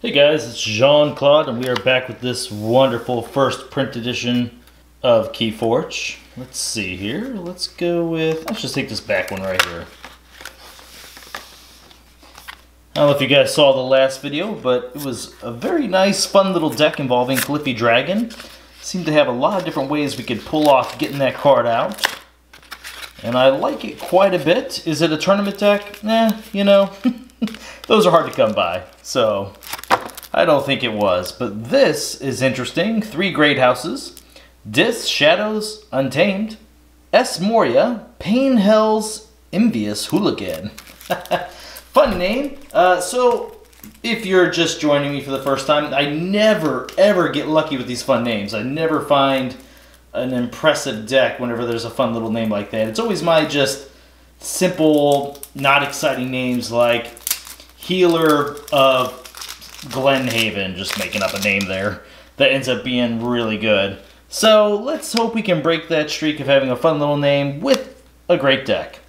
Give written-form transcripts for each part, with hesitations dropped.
Hey guys, it's Jean-Claude and we are back with this wonderful first print edition of Keyforge. Let's see here, let's just take this back one right here. I don't know if you guys saw the last video, but it was a very nice fun little deck involving Cliffy Dragon. Seemed to have a lot of different ways we could pull off getting that card out. And I like it quite a bit. Is it a tournament deck? You know, those are hard to come by, so I don't think it was. But this is interesting. 3 great houses. Dis, Shadows, Untamed. S. Moria, Pain Hell's Envious Hooligan. Fun name. So, if you're just joining me for the first time, I never, ever get lucky with these fun names. I never find an impressive deck whenever there's a fun little name like that. It's always my just simple, not exciting names like Healer of Glenhaven, just making up a name there, that ends up being really good. So let's hope we can break that streak of having a fun little name with a great deck.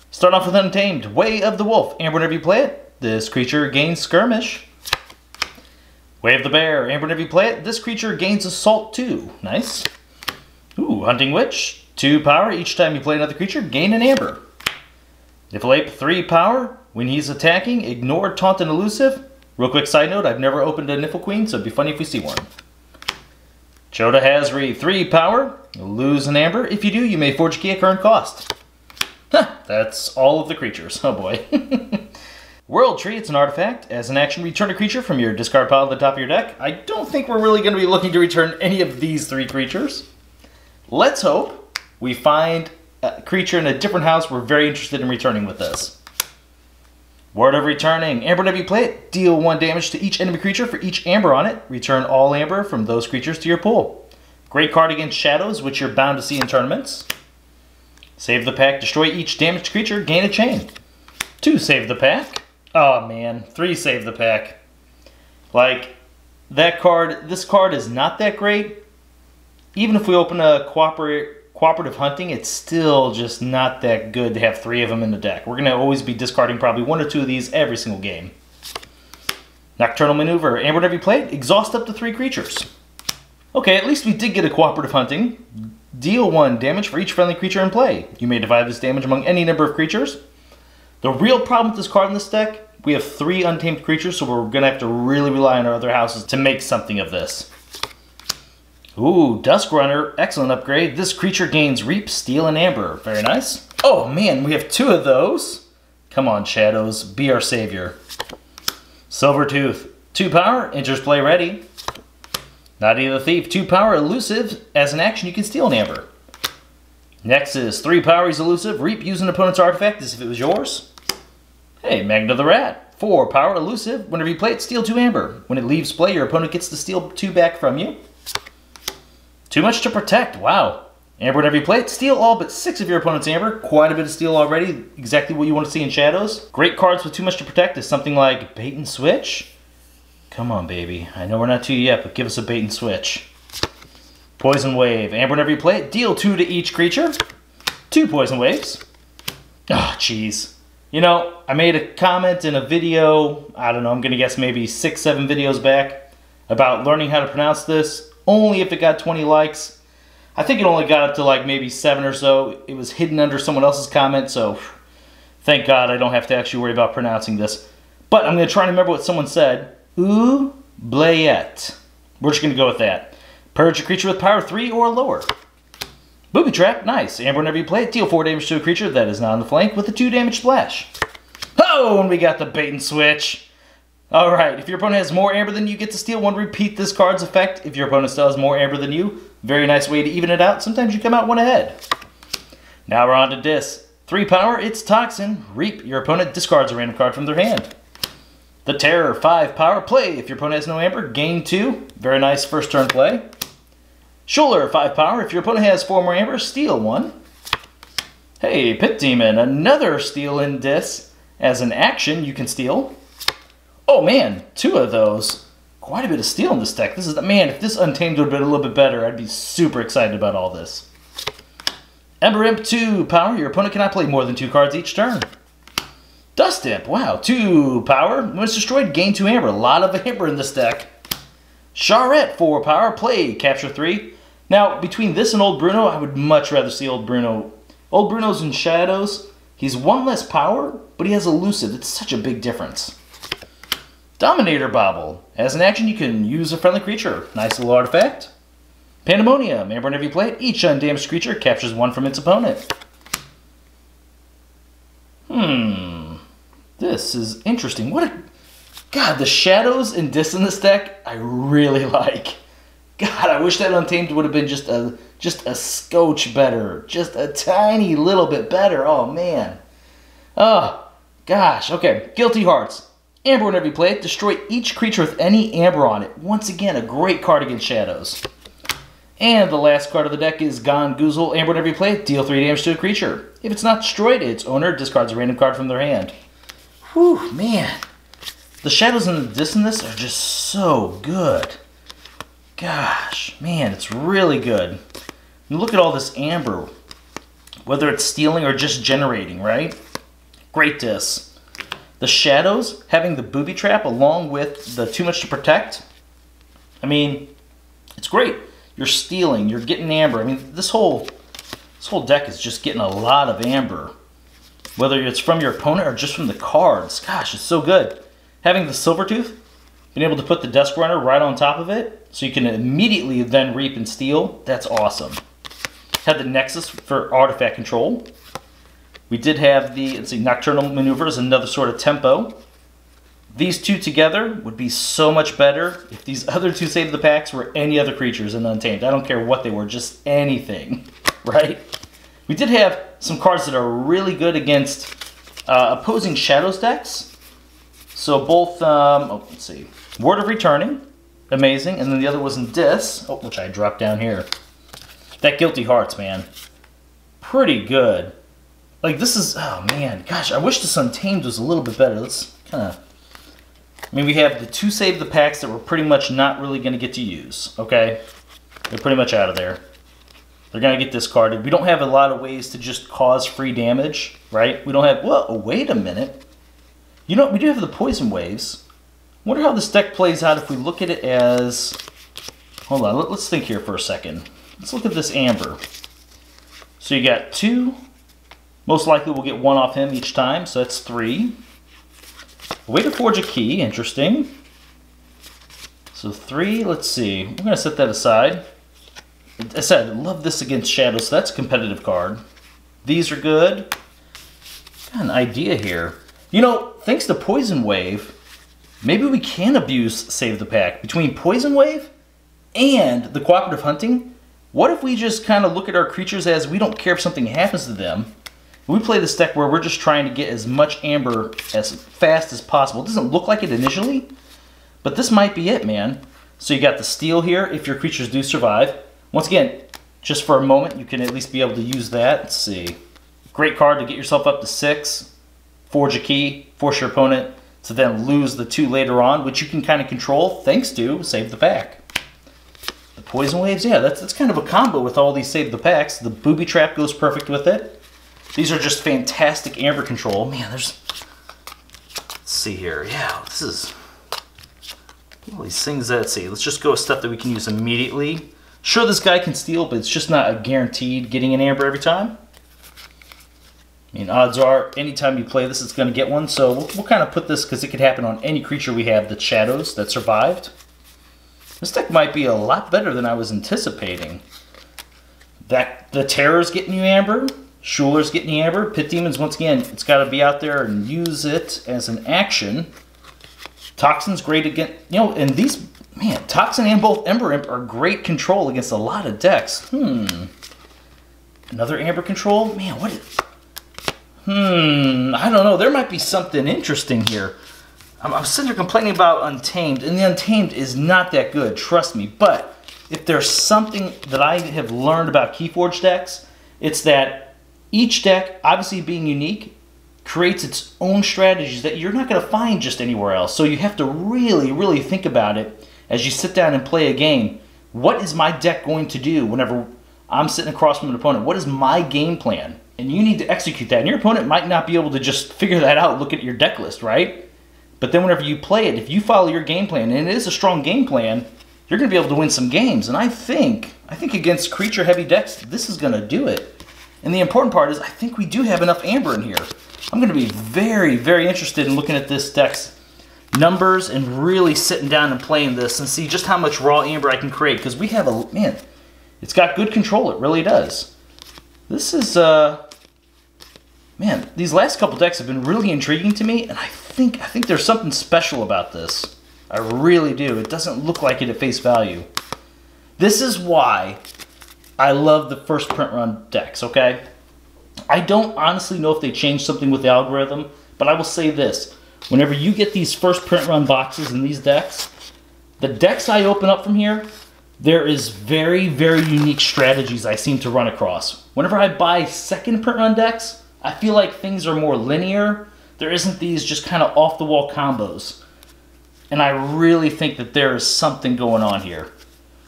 Start off with Untamed, Way of the Wolf. Amber, whenever you play it, this creature gains Skirmish. Way of the Bear, Amber, whenever you play it, this creature gains Assault 2. Nice. Ooh, Hunting Witch, 2 power. Each time you play another creature, gain an Amber. Niffleape, 3 power. When he's attacking, ignore Taunt and Elusive. Real quick side note, I've never opened a Niffle Queen, so it'd be funny if we see one. Choda Hazri, 3 power. Lose an Amber. If you do, you may forge a key at current cost. Huh, that's all of the creatures. Oh boy. World Tree, it's an artifact. As an action, return a creature from your discard pile to the top of your deck. I don't think we're really going to be looking to return any of these 3 creatures. Let's hope we find a creature in a different house we're very interested in returning with this. Word of Returning. Amber, whenever you play it, deal 1 damage to each enemy creature for each Amber on it. Return all Amber from those creatures to your pool. Great card against Shadows, which you're bound to see in tournaments. Save the pack. Destroy each damaged creature. Gain a chain. 2 save the pack. Oh man, 3 save the pack. Like, that card, this card is not that great. Even if we open a cooperative hunting, it's still just not that good to have 3 of them in the deck. We're going to always be discarding probably 1 or 2 of these every single game. Nocturnal Maneuver. Amber, whenever you play it, exhaust up to 3 creatures. Okay, at least we did get a cooperative hunting. Deal 1 damage for each friendly creature in play. You may divide this damage among any number of creatures. The real problem with this card in this deck, we have 3 untamed creatures, so we're going to have to really rely on our other houses to make something of this. Ooh, Dusk Runner, excellent upgrade. This creature gains Reap, Steel, and Amber. Very nice. Oh man, we have 2 of those. Come on, Shadows, be our savior. Silvertooth, 2 power, enters play ready. Naughty the Thief, 2 power, elusive. As an action, you can steal an Amber. Nexus, 3 power, he's elusive. Reap, use an opponent's artifact as if it was yours. Hey, Magna the Rat, 4 power, elusive. Whenever you play it, steal 2 Amber. When it leaves play, your opponent gets to steal 2 back from you. Too much to protect. Wow. Amber, whenever you play it, steal all but 6 of your opponent's Amber. Quite a bit of steal already. Exactly what you want to see in Shadows. Great cards with too much to protect is something like Bait and Switch. Come on, baby. I know we're not to you yet, but give us a Bait and Switch. Poison Wave. Amber, whenever you play it, deal 2 to each creature. 2 Poison Waves. Oh, jeez. You know, I made a comment in a video, I don't know, I'm going to guess maybe 6, 7 videos back, about learning how to pronounce this. Only if it got 20 likes. I think it only got up to like maybe 7 or so. It was hidden under someone else's comment, so thank God I don't have to actually worry about pronouncing this. But I'm going to try and remember what someone said. Oubliette. We're just going to go with that. Purge a creature with power 3 or lower. Booby Trap, nice. Amber, whenever you play it, deal 4 damage to a creature that is not on the flank with a 2 damage splash. Oh, and we got the Bait and Switch. Alright, if your opponent has more Amber than you, get to steal 1. Repeat this card's effect. If your opponent still has more Amber than you, very nice way to even it out. Sometimes you come out 1 ahead. Now we're on to Dis. 3 power, it's Toxin. Reap, your opponent discards a random card from their hand. The Terror, 5 power, play. If your opponent has no Amber, gain 2. Very nice first turn play. Schuler, 5 power. If your opponent has 4 more Amber, steal 1. Hey, Pit Demon, another steal in Dis. As an action, you can steal. Oh man, 2 of those. Quite a bit of steal in this deck. This is, man, if this Untamed would have been a little bit better, I'd be super excited about all this. Ember Imp, 2 power. Your opponent cannot play more than 2 cards each turn. Dust Imp, wow, 2 power. When it's destroyed, gain 2 amber. A lot of amber in this deck. Charette, 4 power. Play, capture 3. Now, between this and Old Bruno, I would much rather see Old Bruno. Old Bruno's in Shadows. He's 1 less power, but he has Elusive. It's such a big difference. Dominator Bauble. As an action, you can use a friendly creature. Nice little artifact. Pandemonium. Amber, whenever you play it, each undamaged creature captures 1 from its opponent. This is interesting. God, the Shadows and Dis in this deck, I really like. God, I wish that Untamed would have been just a scotch better. Just a tiny little bit better. Oh, man. Oh, gosh. Okay, Guilty Hearts. Amber, whenever you play it, destroy each creature with any amber on it. Once again, a great card against Shadows. And the last card of the deck is Gone Goozle. Amber, whenever you play it, deal 3 damage to a creature. If it's not destroyed, its owner discards a random card from their hand. Whew, man. The Shadows and the Dis in this are just so good. Gosh, man, it's really good. You look at all this amber, whether it's stealing or just generating, right? Great Dis. The Shadows, having the Booby Trap along with the Too Much to Protect, I mean, it's great. You're stealing, you're getting amber. I mean, this whole deck is just getting a lot of amber. Whether it's from your opponent or just from the cards. Gosh, it's so good. Having the Silvertooth, being able to put the Desk Runner right on top of it, so you can immediately then reap and steal, that's awesome. Had the Nexus for artifact control. We did have the, let's see, Nocturnal Maneuvers, another sort of tempo. These two together would be so much better if these other two Save the Packs were any other creatures in Untamed. I don't care what they were, just anything, right? We did have some cards that are really good against opposing Shadows decks. So both, let's see, Word of Returning, amazing, and then the other was in Dis, which I dropped down here. That Guilty Hearts, man, pretty good. Like this is, oh man, gosh, I wish this Untamed was a little bit better. Let's kind of, I mean, we have the 2 Save the Packs that we're pretty much not really going to get to use, okay? They're pretty much out of there. They're going to get discarded. We don't have a lot of ways to just cause free damage, right? We don't have, well, wait a minute. You know, we do have the Poison Waves. Wonder how this deck plays out if we look at it as, hold on, let's think here for a second. Let's look at this Amber. So you got 2. Most likely we'll get 1 off him each time, so that's 3. A way to forge a key, interesting. So 3, let's see. We're going to set that aside. I said, I love this against Shadows, so that's a competitive card. These are good. Got an idea here. You know, thanks to Poison Wave, maybe we can abuse Save the Pack. Between Poison Wave and the Cooperative Hunting, what if we just kind of look at our creatures as we don't care if something happens to them? We play this deck where we're just trying to get as much amber as fast as possible. It doesn't look like it initially, but this might be it, man. So you got the steal here if your creatures do survive. Once again, just for a moment, you can at least be able to use that. Let's see. Great card to get yourself up to 6. Forge a key, force your opponent to then lose the 2 later on, which you can kind of control thanks to Save the Pack. The Poison Waves, yeah, that's kind of a combo with all these Save the Packs. The Booby Trap goes perfect with it. These are just fantastic amber control. Man, there's, let's see here. Yeah, this is all these things that, let's see. Let's just go with stuff that we can use immediately. Sure, this guy can steal, but it's just not a guaranteed getting an amber every time. I mean, odds are, anytime you play this, it's going to get one. So we'll kind of put this, because it could happen on any creature we have that's Shadows that survived. This deck might be a lot better than I was anticipating. The Terror's getting you amber. Schuler's getting you amber. Pit Demons, once again, it's got to be out there and use it as an action. Toxin's great against, you know, and these, man, Toxin and both Ember Imp are great control against a lot of decks. Another amber control? Man, what is... I don't know. There might be something interesting here. I'm sitting here complaining about Untamed, and the Untamed is not that good, trust me. But if there's something that I have learned about Keyforge decks, it's that each deck, obviously being unique, creates its own strategies that you're not going to find just anywhere else. So you have to really, really think about it as you sit down and play a game. What is my deck going to do whenever I'm sitting across from an opponent? What is my game plan? And you need to execute that. And your opponent might not be able to just figure that out looking at your deck list, right? But then whenever you play it, if you follow your game plan, and it is a strong game plan, you're going to be able to win some games. And I think against creature-heavy decks, this is going to do it. And the important part is I think we do have enough amber in here. I'm going to be very, very interested in looking at this deck's numbers and really sitting down and playing this and see just how much raw amber I can create. Because we have a, man, it's got good control. It really does. This is, man, these last couple decks have been really intriguing to me. And I think there's something special about this. I really do. It doesn't look like it at face value. This is why I love the first print run decks, okay? I don't honestly know if they changed something with the algorithm, but I will say this. Whenever you get these first print run boxes in these decks, the decks I open up from here, there is very, very unique strategies I seem to run across. Whenever I buy second print run decks, I feel like things are more linear. There isn't these just kind of off-the-wall combos. And I really think that there is something going on here.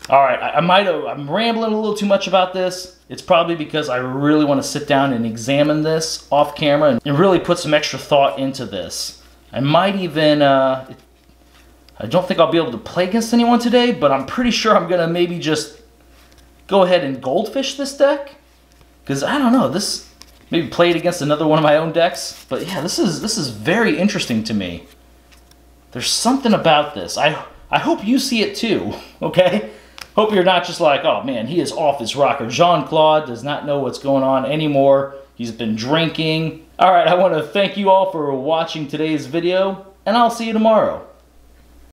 All right, I'm rambling a little too much about this. It's probably because I really want to sit down and examine this off camera and really put some extra thought into this. I might even, I don't think I'll be able to play against anyone today, but I'm pretty sure I'm going to maybe just go ahead and goldfish this deck. Because I don't know, this, maybe play it against another one of my own decks. But yeah, this is very interesting to me. There's something about this. I hope you see it too, okay? Hope you're not just like, oh man, he is off his rocker. Jean-Claude does not know what's going on anymore. He's been drinking. All right, I want to thank you all for watching today's video, and I'll see you tomorrow.